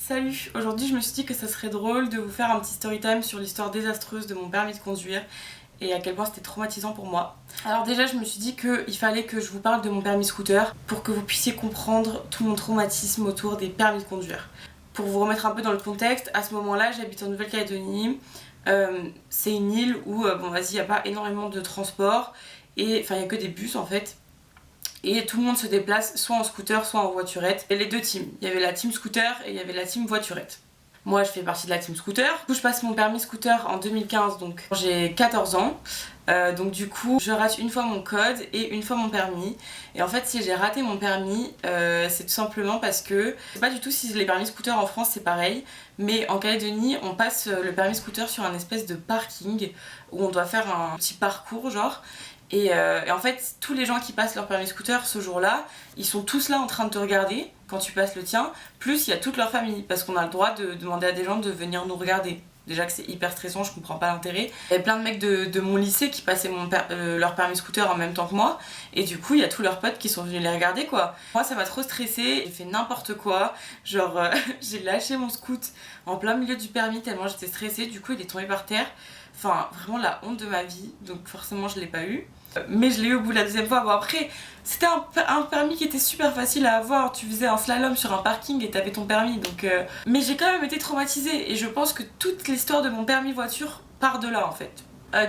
Salut, aujourd'hui je me suis dit que ça serait drôle de vous faire un petit story time sur l'histoire désastreuse de mon permis de conduire et à quel point c'était traumatisant pour moi. Alors déjà je me suis dit qu'il fallait que je vous parle de mon permis scooter pour que vous puissiez comprendre tout mon traumatisme autour des permis de conduire. Pour vous remettre un peu dans le contexte, à ce moment-là j'habite en Nouvelle-Calédonie. C'est une île où il n'y a pas énormément de transport et il n'y a que des bus en fait. Et tout le monde se déplace soit en scooter, soit en voiturette. Et les deux teams. Il y avait la team scooter et il y avait la team voiturette. Moi, je fais partie de la team scooter. Du coup, je passe mon permis scooter en 2015, donc j'ai 14 ans. Donc du coup, je rate une fois mon code et une fois mon permis. Et en fait, si j'ai raté mon permis, c'est tout simplement parce que... Je sais pas du tout si les permis scooter en France, c'est pareil. Mais en Calédonie, on passe le permis scooter sur un espèce de parking où on doit faire un petit parcours, genre. Et en fait, tous les gens qui passent leur permis scooter ce jour-là, ils sont tous là en train de te regarder quand tu passes le tien, plus il y a toute leur famille, parce qu'on a le droit de demander à des gens de venir nous regarder. Déjà que c'est hyper stressant, je comprends pas l'intérêt. Il y avait plein de mecs de mon lycée qui passaient leur permis scooter en même temps que moi, et du coup, il y a tous leurs potes qui sont venus les regarder, quoi. Moi, ça m'a trop stressée, j'ai fait n'importe quoi, genre j'ai lâché mon scoot en plein milieu du permis tellement j'étais stressée, du coup il est tombé par terre. Enfin, vraiment la honte de ma vie, donc forcément je l'ai pas eu. Mais je l'ai eu au bout de la deuxième fois. Bon après, c'était un permis qui était super facile à avoir. Tu faisais un slalom sur un parking et t'avais ton permis. Donc, mais j'ai quand même été traumatisée. Et je pense que toute l'histoire de mon permis voiture part de là en fait.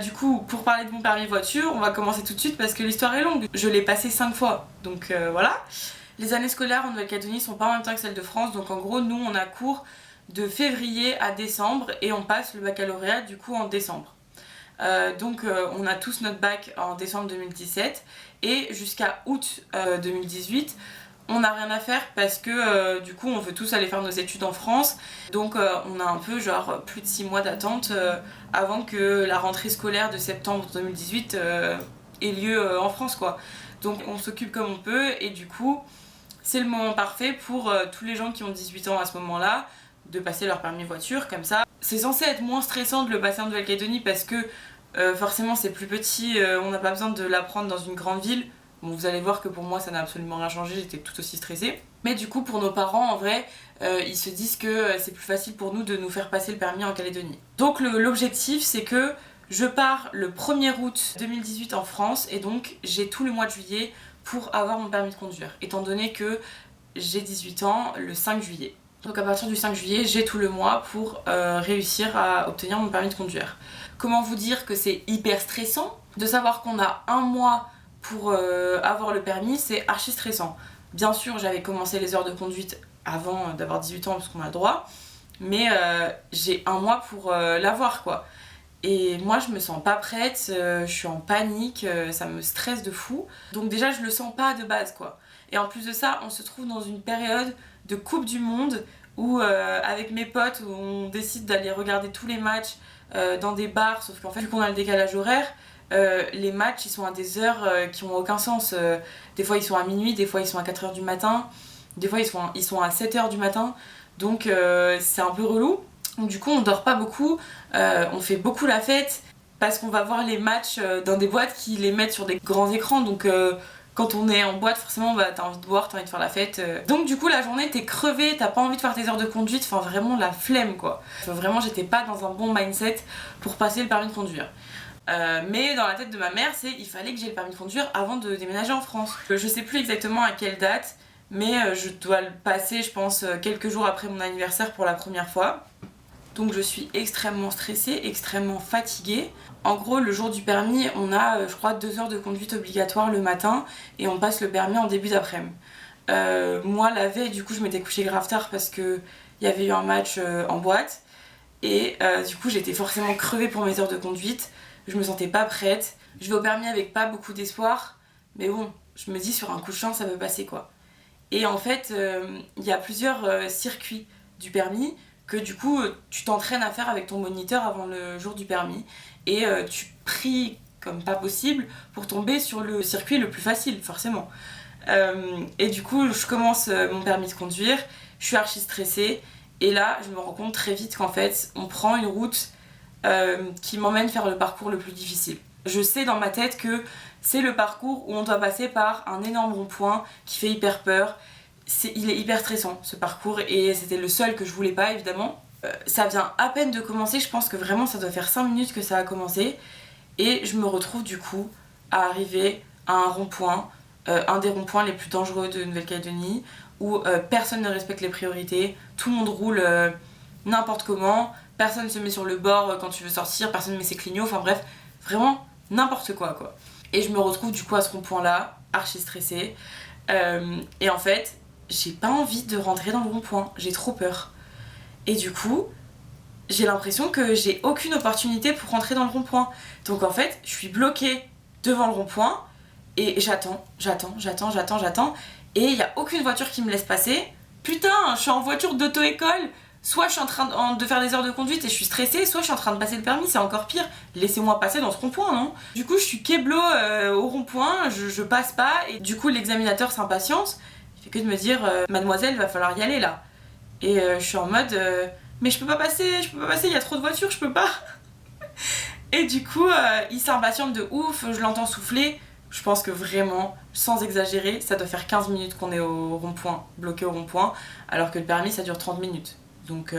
Du coup, pour parler de mon permis voiture, on va commencer tout de suite parce que l'histoire est longue. Je l'ai passé 5 fois. Donc voilà. Les années scolaires en Nouvelle-Calédonie sont pas en même temps que celles de France. Donc en gros, nous on a cours de février à décembre et on passe le baccalauréat du coup en décembre. Donc on a tous notre bac en décembre 2017 et jusqu'à août 2018 on n'a rien à faire parce que du coup on veut tous aller faire nos études en France, donc on a un peu genre plus de 6 mois d'attente avant que la rentrée scolaire de septembre 2018 ait lieu en France quoi. Donc on s'occupe comme on peut et du coup c'est le moment parfait pour tous les gens qui ont 18 ans à ce moment là de passer leur permis voiture comme ça. C'est censé être moins stressant de le passer en Nouvelle-Calédonie parce que forcément c'est plus petit, on n'a pas besoin de l'apprendre dans une grande ville. Bon, vous allez voir que pour moi ça n'a absolument rien changé, j'étais tout aussi stressée. Mais du coup pour nos parents en vrai, ils se disent que c'est plus facile pour nous de nous faire passer le permis en Calédonie. Donc l'objectif c'est que je pars le 1er août 2018 en France et donc j'ai tout le mois de juillet pour avoir mon permis de conduire. Étant donné que j'ai 18 ans le 5 juillet. Donc à partir du 5 juillet, j'ai tout le mois pour réussir à obtenir mon permis de conduire. Comment vous dire que c'est hyper stressant de savoir qu'on a un mois pour avoir le permis, c'est archi stressant. Bien sûr, j'avais commencé les heures de conduite avant d'avoir 18 ans parce qu'on a le droit, mais j'ai un mois pour l'avoir quoi. Et moi je me sens pas prête, je suis en panique, ça me stresse de fou. Donc déjà je le sens pas de base quoi. Et en plus de ça, on se trouve dans une période de Coupe du Monde où avec mes potes on décide d'aller regarder tous les matchs dans des bars, sauf qu'en fait vu qu'on a le décalage horaire, les matchs ils sont à des heures qui ont aucun sens. Des fois ils sont à minuit, des fois ils sont à 4h du matin, des fois ils sont à 7h du matin, donc c'est un peu relou. Donc, du coup on dort pas beaucoup, on fait beaucoup la fête parce qu'on va voir les matchs dans des boîtes qui les mettent sur des grands écrans, donc quand on est en boîte forcément bah, t'as envie de boire, t'as envie de faire la fête. Donc du coup la journée t'es crevé, t'as pas envie de faire tes heures de conduite, enfin vraiment la flemme quoi. Vraiment j'étais pas dans un bon mindset pour passer le permis de conduire. Mais dans la tête de ma mère c'est il fallait que j'ai le permis de conduire avant de déménager en France. Je sais plus exactement à quelle date, mais je dois le passer je pense quelques jours après mon anniversaire pour la première fois. Donc je suis extrêmement stressée, extrêmement fatiguée. En gros, le jour du permis, on a, je crois, 2 heures de conduite obligatoire le matin et on passe le permis en début d'après-midi. Moi, la veille, du coup, je m'étais couchée grave tard parce qu'il y avait eu un match en boîte et du coup, j'étais forcément crevée pour mes heures de conduite. Je me sentais pas prête. Je vais au permis avec pas beaucoup d'espoir, mais bon, je me dis sur un coup de chance, ça peut passer quoi. Et en fait, il y a plusieurs circuits du permis que du coup tu t'entraînes à faire avec ton moniteur avant le jour du permis et tu pries comme pas possible pour tomber sur le circuit le plus facile forcément. Et du coup je commence mon permis de conduire, je suis archi stressée et là je me rends compte très vite qu'en fait on prend une route qui m'emmène faire le parcours le plus difficile. Je sais dans ma tête que c'est le parcours où on doit passer par un énorme rond-point qui fait hyper peur. il est hyper stressant ce parcours et c'était le seul que je voulais pas évidemment. Ça vient à peine de commencer, je pense que vraiment ça doit faire 5 minutes que ça a commencé et je me retrouve du coup à arriver à un rond-point, un des ronds-points les plus dangereux de Nouvelle-Calédonie où personne ne respecte les priorités, tout le monde roule n'importe comment, personne se met sur le bord quand tu veux sortir, personne met ses clignots, enfin bref, vraiment n'importe quoi. Et je me retrouve du coup à ce rond-point là, archi stressée. Et en fait, j'ai pas envie de rentrer dans le rond-point, j'ai trop peur. Et du coup, j'ai l'impression que j'ai aucune opportunité pour rentrer dans le rond-point. Donc en fait, je suis bloquée devant le rond-point et j'attends. Et il y a aucune voiture qui me laisse passer. Putain, je suis en voiture d'auto-école. Soit je suis en train de faire des heures de conduite et je suis stressée, soit je suis en train de passer le permis, c'est encore pire. Laissez-moi passer dans ce rond-point, non? Du coup, je suis keblo au rond-point, je passe pas, et du coup, l'examinateur s'impatiente. Il fait que de me dire mademoiselle, va falloir y aller là. Et je suis en mode mais je peux pas passer, il y a trop de voitures, je peux pas. Et du coup, il s'impatiente de ouf, je l'entends souffler. Je pense que vraiment, sans exagérer, ça doit faire 15 minutes qu'on est au rond-point, bloqué au rond-point, alors que le permis ça dure 30 minutes. Donc,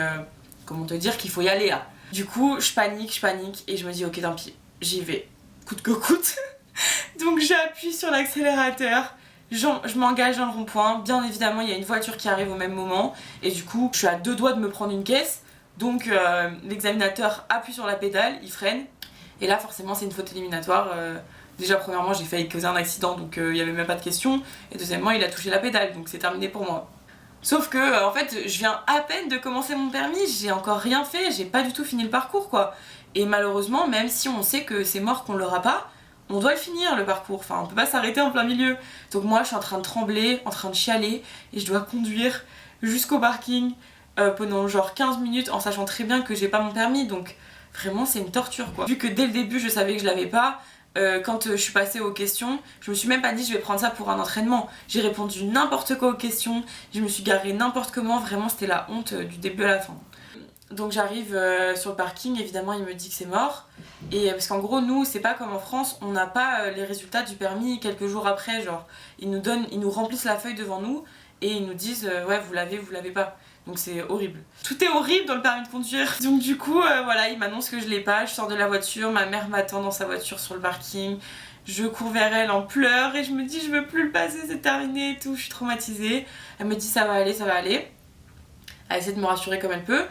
comment te dire qu'il faut y aller là. Du coup, je panique et je me dis ok, tant pis, j'y vais, coûte que coûte. Donc j'appuie sur l'accélérateur, je m'engage dans le rond-point. Bien évidemment, il y a une voiture qui arrive au même moment et du coup, je suis à 2 doigts de me prendre une caisse. Donc l'examinateur appuie sur la pédale, il freine et là forcément c'est une faute éliminatoire. Déjà premièrement j'ai failli causer un accident donc il n'y avait même pas de question et deuxièmement il a touché la pédale donc c'est terminé pour moi. Sauf que en fait je viens à peine de commencer mon permis, j'ai encore rien fait, j'ai pas du tout fini le parcours quoi. Et malheureusement même si on sait que c'est mort qu'on l'aura pas, on doit le finir le parcours, enfin on peut pas s'arrêter en plein milieu. Donc moi je suis en train de trembler, en train de chialer et je dois conduire jusqu'au parking pendant genre 15 minutes en sachant très bien que j'ai pas mon permis donc vraiment c'est une torture quoi. Vu que dès le début je savais que je l'avais pas, quand je suis passée aux questions, je me suis même pas dit je vais prendre ça pour un entraînement. J'ai répondu n'importe quoi aux questions, je me suis garée n'importe comment, vraiment c'était la honte du début à la fin. Donc j'arrive sur le parking, évidemment il me dit que c'est mort. Et parce qu'en gros nous c'est pas comme en France, on n'a pas les résultats du permis quelques jours après, genre ils nous remplissent la feuille devant nous et ils nous disent ouais vous l'avez pas. Donc c'est horrible. Tout est horrible dans le permis de conduire. Donc du coup voilà, il m'annonce que je l'ai pas, je sors de la voiture, ma mère m'attend dans sa voiture sur le parking. Je cours vers elle en pleurs et je me dis je veux plus le passer, c'est terminé et tout, je suis traumatisée. Elle me dit ça va aller. Elle essaie de me rassurer comme elle peut.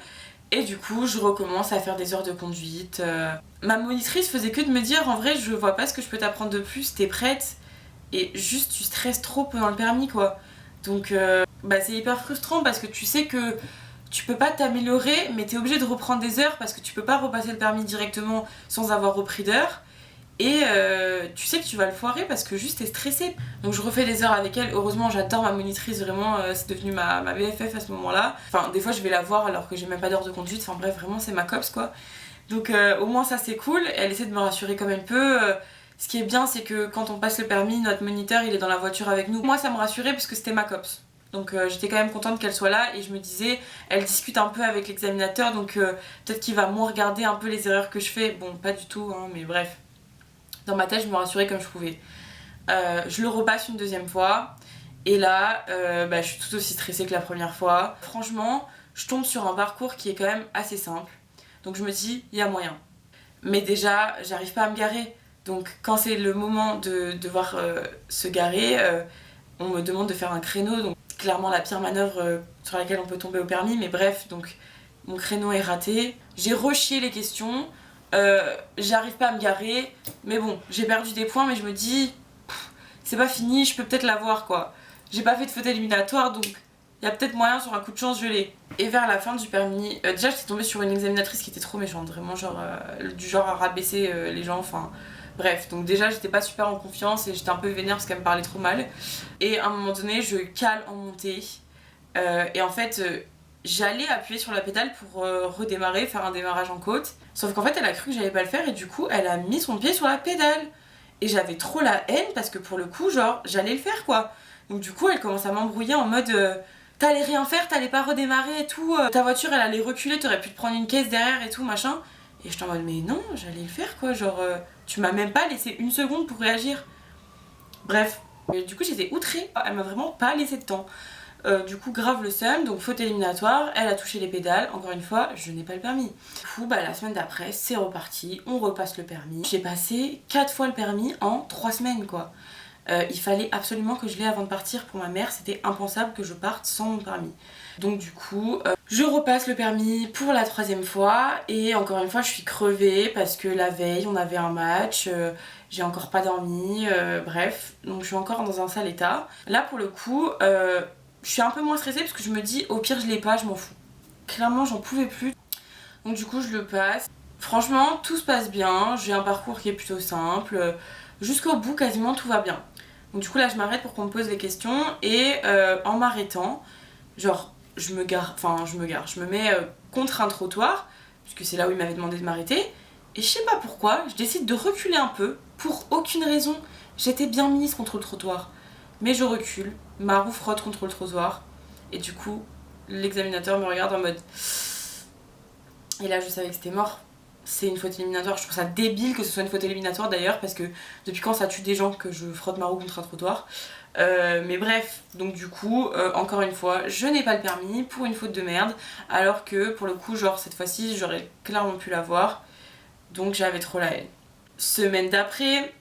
Et du coup, je recommence à faire des heures de conduite. Ma monitrice faisait que de me dire en vrai, je vois pas ce que je peux t'apprendre de plus, t'es prête. Et juste, tu stresses trop pendant le permis quoi. Donc, c'est hyper frustrant parce que tu sais que tu peux pas t'améliorer, mais t'es obligé de reprendre des heures parce que tu peux pas repasser le permis directement sans avoir repris d'heures. Et tu sais que tu vas le foirer parce que juste t'es stressée. Donc je refais des heures avec elle. Heureusement j'adore ma monitrice, vraiment c'est devenu ma BFF à ce moment là. Enfin des fois je vais la voir alors que j'ai même pas d'heure de conduite. Enfin bref vraiment c'est ma copse quoi. Donc au moins ça c'est cool. Elle essaie de me rassurer comme elle peut. Ce qui est bien c'est que quand on passe le permis, notre moniteur il est dans la voiture avec nous. Moi ça me rassurait parce que c'était ma copse. Donc j'étais quand même contente qu'elle soit là et je me disais, elle discute un peu avec l'examinateur donc peut-être qu'il va moins regarder un peu les erreurs que je fais. Bon pas du tout hein, mais bref. Dans ma tête, je me rassurais comme je pouvais. Je le repasse une deuxième fois. Et là, je suis tout aussi stressée que la première fois. Franchement, je tombe sur un parcours qui est quand même assez simple. Donc je me dis, il y a moyen. Mais déjà, j'arrive pas à me garer. Donc quand c'est le moment de devoir se garer, on me demande de faire un créneau. Donc clairement la pire manœuvre sur laquelle on peut tomber au permis. Mais bref, donc mon créneau est raté. J'ai rechié les questions. J'arrive pas à me garer, mais bon, j'ai perdu des points, mais je me dis, c'est pas fini, je peux peut-être l'avoir quoi. J'ai pas fait de faute éliminatoire, donc il y a peut-être moyen sur un coup de chance, je l'ai. Et vers la fin du permis, déjà j'étais tombée sur une examinatrice qui était trop méchante, vraiment du genre à rabaisser les gens, enfin bref. Donc déjà j'étais pas super en confiance et j'étais un peu vénère parce qu'elle me parlait trop mal. Et à un moment donné, je cale en montée, et en fait j'allais appuyer sur la pédale pour redémarrer, faire un démarrage en côte. Sauf qu'en fait elle a cru que j'allais pas le faire et du coup elle a mis son pied sur la pédale. Et j'avais trop la haine parce que pour le coup genre j'allais le faire quoi. Donc du coup elle commence à m'embrouiller en mode t'allais rien faire, t'allais pas redémarrer et tout, ta voiture elle allait reculer, t'aurais pu te prendre une caisse derrière et tout machin. Et j'étais en mode mais non j'allais le faire quoi, genre tu m'as même pas laissé une seconde pour réagir. Bref, et du coup j'étais outrée, elle m'a vraiment pas laissé de temps. Du coup grave le seum, donc faute éliminatoire, elle a touché les pédales, encore une fois je n'ai pas le permis. Du coup la semaine d'après c'est reparti, on repasse le permis. J'ai passé 4 fois le permis en 3 semaines quoi. Il fallait absolument que je l'ai avant de partir pour ma mère, c'était impensable que je parte sans mon permis. Donc du coup, je repasse le permis pour la 3e fois et encore une fois je suis crevée parce que la veille on avait un match, j'ai encore pas dormi, bref, donc je suis encore dans un sale état. Là pour le coup, je suis un peu moins stressée parce que je me dis au pire je l'ai pas, je m'en fous. Clairement j'en pouvais plus, donc du coup je le passe. Franchement tout se passe bien, j'ai un parcours qui est plutôt simple, jusqu'au bout quasiment tout va bien. Donc du coup là je m'arrête pour qu'on me pose les questions et en m'arrêtant, genre je me mets contre un trottoir, puisque c'est là où il m'avait demandé de m'arrêter, et je sais pas pourquoi, je décide de reculer un peu, pour aucune raison, j'étais bien mise contre le trottoir, mais je recule, ma roue frotte contre le trottoir, et du coup l'examinateur me regarde en mode... Et là je savais que c'était mort. C'est une faute éliminatoire, je trouve ça débile que ce soit une faute éliminatoire d'ailleurs, parce que depuis quand ça tue des gens que je frotte ma roue contre un trottoir. Mais bref, donc du coup, encore une fois, je n'ai pas le permis pour une faute de merde, alors que pour le coup, genre cette fois-ci, j'aurais clairement pu l'avoir, donc j'avais trop la haine. Semaine d'après,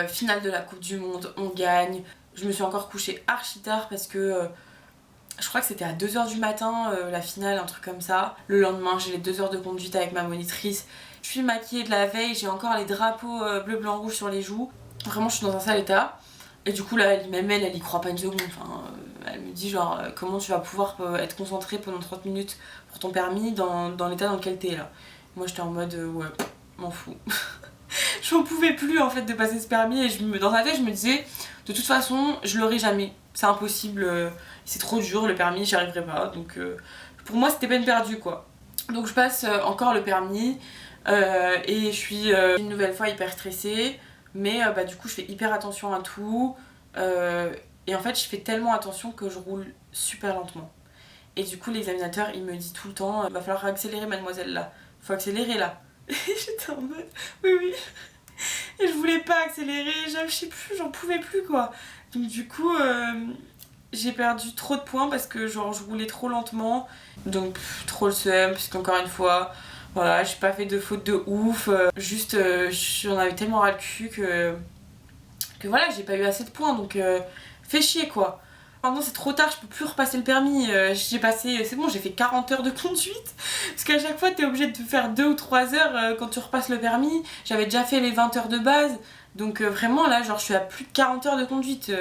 finale de la Coupe du Monde, on gagne. Je me suis encore couchée archi tard parce que je crois que c'était à 2h du matin la finale, un truc comme ça. Le lendemain, j'ai les 2 heures de conduite avec ma monitrice. Je suis maquillée de la veille, j'ai encore les drapeaux bleu, blanc, rouge sur les joues. Vraiment, je suis dans un sale état. Et du coup, là, même elle y croit pas une seconde. Enfin, elle me dit genre, comment tu vas pouvoir être concentrée pendant 30 minutes pour ton permis dans l'état dans lequel t'es là. Moi, j'étais en mode, ouais, m'en fous. J'en pouvais plus en fait de passer ce permis et dans sa tête, je me disais, de toute façon, je l'aurai jamais. C'est impossible, c'est trop dur le permis, j'y arriverai pas. Donc pour moi, c'était peine perdue quoi. Donc je passe encore le permis et je suis une nouvelle fois hyper stressée. Mais du coup, je fais hyper attention à tout. Et en fait, je fais tellement attention que je roule super lentement. Et du coup, l'examinateur, il me dit tout le temps, va falloir accélérer mademoiselle là. Faut accélérer là. Et j'étais en mode, oui, oui. Et je voulais pas accélérer, je sais plus, j'en pouvais plus quoi. Donc du coup, j'ai perdu trop de points parce que genre je roulais trop lentement. Donc trop le seum, parce qu'encore une fois, voilà, j'ai pas fait de faute de ouf. Juste, j'en avais tellement ras le cul que voilà, j'ai pas eu assez de points. Donc fait chier quoi. Maintenant c'est trop tard, je peux plus repasser le permis. J'ai passé, c'est bon, j'ai fait 40 heures de conduite. Parce qu'à chaque fois t'es obligé de faire 2 ou 3 heures quand tu repasses le permis. J'avais déjà fait les 20 heures de base. Donc vraiment là, genre je suis à plus de 40 heures de conduite.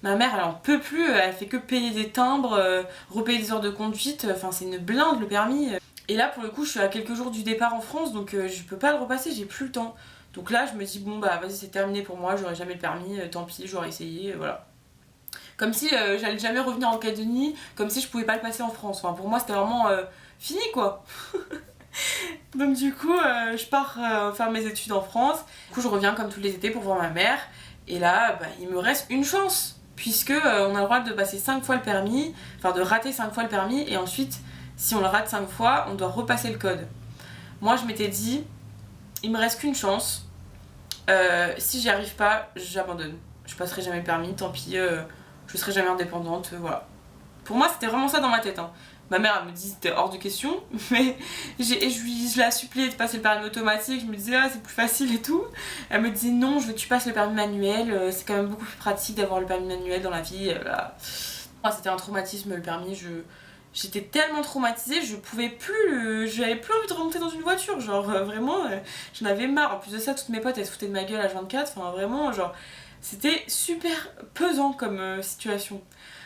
Ma mère elle en peut plus, elle fait que payer des timbres, repayer des heures de conduite. Enfin c'est une blinde le permis. Et là pour le coup je suis à quelques jours du départ en France, donc je peux pas le repasser, j'ai plus le temps. Donc là je me dis bon bah vas-y c'est terminé pour moi, j'aurai jamais le permis, tant pis, j'aurais essayé, voilà. Comme si j'allais jamais revenir en Calédonie, comme si je pouvais pas le passer en France. Enfin, pour moi, c'était vraiment fini quoi. Donc, du coup, je pars faire mes études en France. Du coup, je reviens comme tous les étés pour voir ma mère. Et là, il me reste une chance, puisque on a le droit de passer 5 fois le permis, enfin de rater 5 fois le permis, et ensuite, si on le rate 5 fois, on doit repasser le code. Moi, je m'étais dit, il me reste qu'une chance. Si j'y arrive pas, j'abandonne. Je passerai jamais le permis, tant pis. Je serai jamais indépendante, voilà. Pour moi, c'était vraiment ça dans ma tête. Hein. Ma mère, elle me dit c'était hors de question, mais je l'ai supplié de passer le permis automatique. Je me disais, ah, c'est plus facile et tout. Elle me dit, non, je veux que tu passes le permis manuel. C'est quand même beaucoup plus pratique d'avoir le permis manuel dans la vie. Moi, c'était un traumatisme, le permis. J'étais tellement traumatisée, je pouvais plus. J'avais plus envie de remonter dans une voiture. Genre, vraiment, j'en avais marre. En plus de ça, toutes mes potes, elles se foutaient de ma gueule à 24. Enfin, vraiment, genre. C'était super pesant comme situation.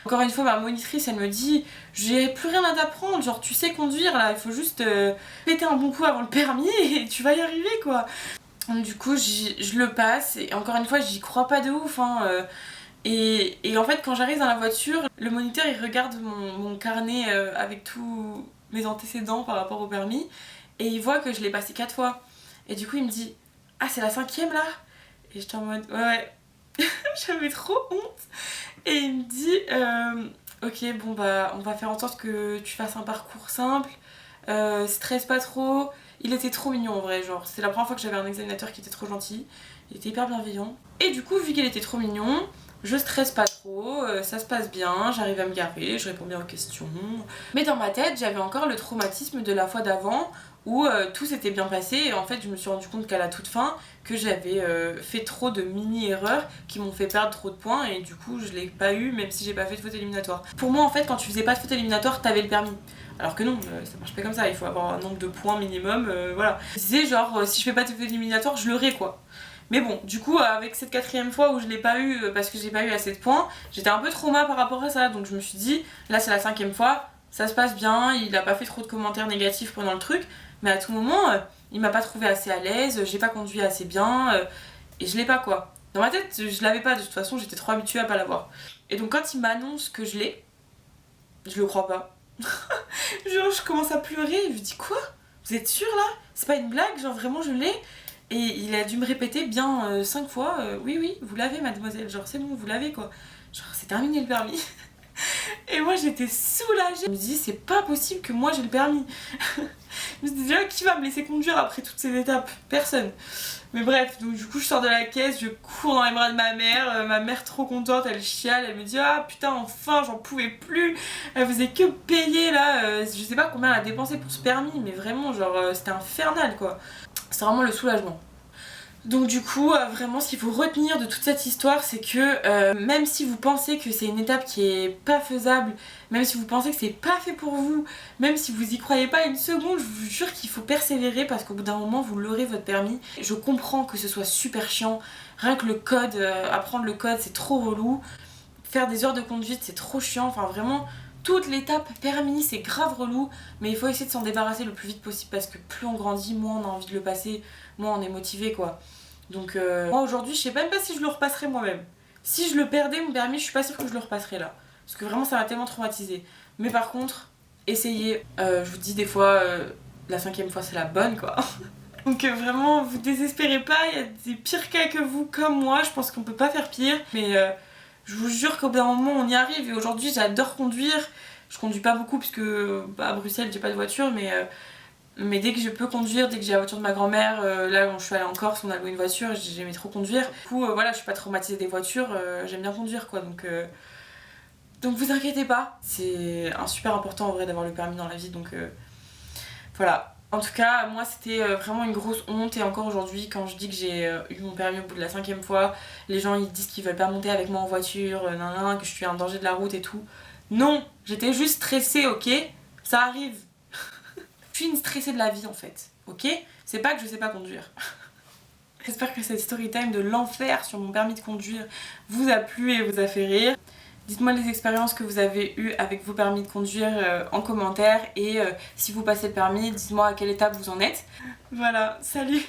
Encore une fois, ma monitrice, elle me dit j'ai plus rien à t'apprendre, genre tu sais conduire là, il faut juste péter un bon coup avant le permis et tu vas y arriver quoi. Donc, du coup, je le passe et encore une fois, j'y crois pas de ouf. Hein, et en fait, quand j'arrive dans la voiture, le moniteur il regarde mon carnet avec tous mes antécédents par rapport au permis et il voit que je l'ai passé 4 fois. Et du coup, il me dit ah, c'est la 5e là? Et j'étais en mode ouais. J'avais trop honte et il me dit ok bon on va faire en sorte que tu fasses un parcours simple, stresse pas trop. Il était trop mignon en vrai, genre c'est la première fois que j'avais un examinateur qui était trop gentil, il était hyper bienveillant et du coup vu qu'il était trop mignon Je stresse pas trop, ça se passe bien, j'arrive à me garer, je réponds bien aux questions. Mais dans ma tête, j'avais encore le traumatisme de la fois d'avant où tout s'était bien passé et en fait je me suis rendu compte qu'à la toute fin que j'avais fait trop de mini-erreurs qui m'ont fait perdre trop de points et du coup je l'ai pas eu même si j'ai pas fait de faute éliminatoire. Pour moi en fait quand tu faisais pas de faute éliminatoire t'avais le permis. Alors que non, ça marche pas comme ça, il faut avoir un nombre de points minimum, voilà. Je disais genre si je fais pas de faute éliminatoire je l'aurai quoi. Mais bon, du coup, avec cette 4ème fois où je l'ai pas eu parce que j'ai pas eu assez de points, j'étais un peu trauma par rapport à ça. Donc je me suis dit, là c'est la 5ème fois, ça se passe bien, il a pas fait trop de commentaires négatifs pendant le truc, mais à tout moment, il m'a pas trouvé assez à l'aise, j'ai pas conduit assez bien, et je l'ai pas quoi. Dans ma tête, je l'avais pas, de toute façon, j'étais trop habituée à pas l'avoir. Et donc quand il m'annonce que je l'ai, je le crois pas. Genre, je commence à pleurer, je lui dis quoi? Vous êtes sûr là? C'est pas une blague, genre vraiment je l'ai? Et il a dû me répéter bien 5 fois, oui oui, vous l'avez mademoiselle, genre c'est bon, vous l'avez quoi. Genre c'est terminé le permis. Et moi j'étais soulagée. Je me dis c'est pas possible que moi j'ai le permis. Je me suis dit déjà qui va me laisser conduire après toutes ces étapes? Personne. Mais bref, donc du coup je sors de la caisse, je cours dans les bras de ma mère trop contente, elle chiale, elle me dit ah putain enfin j'en pouvais plus, elle faisait que payer là, je sais pas combien elle a dépensé pour ce permis, mais vraiment genre c'était infernal quoi. C'est vraiment le soulagement. Donc du coup, vraiment ce qu'il faut retenir de toute cette histoire, c'est que même si vous pensez que c'est une étape qui est pas faisable, même si vous pensez que c'est pas fait pour vous, même si vous y croyez pas une seconde, je vous jure qu'il faut persévérer parce qu'au bout d'un moment vous l'aurez votre permis. Je comprends que ce soit super chiant, rien que le code, apprendre le code c'est trop relou, faire des heures de conduite c'est trop chiant, enfin vraiment toute l'étape permis c'est grave relou, mais il faut essayer de s'en débarrasser le plus vite possible parce que plus on grandit, moins on a envie de le passer, moins on est motivé quoi. Donc moi aujourd'hui je sais même pas si je le repasserai moi-même. Si je le perdais mon permis, je suis pas sûre que je le repasserai là. Parce que vraiment ça m'a tellement traumatisé. Mais par contre, essayez. Je vous dis des fois, la 5ème fois c'est la bonne quoi. Donc vraiment vous désespérez pas, il y a des pires cas que vous comme moi, je pense qu'on peut pas faire pire. Mais je vous jure qu'au bout d'un moment on y arrive et aujourd'hui j'adore conduire. Je conduis pas beaucoup puisque à Bruxelles j'ai pas de voiture mais dès que je peux conduire, dès que j'ai la voiture de ma grand-mère, là quand je suis allée en Corse, on a loué une voiture, j'aimais trop conduire. Du coup voilà, je suis pas traumatisée des voitures, j'aime bien conduire quoi donc vous inquiétez pas. C'est un super important en vrai d'avoir le permis dans la vie donc voilà. En tout cas, moi c'était vraiment une grosse honte et encore aujourd'hui quand je dis que j'ai eu mon permis au bout de la 5ème fois, les gens ils disent qu'ils veulent pas monter avec moi en voiture, que je suis un danger de la route et tout. Non, j'étais juste stressée, ok? Ça arrive. Je suis une stressée de la vie en fait, ok? C'est pas que je sais pas conduire. J'espère que cette story time de l'enfer sur mon permis de conduire vous a plu et vous a fait rire. Dites-moi les expériences que vous avez eues avec vos permis de conduire en commentaire et si vous passez le permis, dites-moi à quelle étape vous en êtes. Voilà, salut!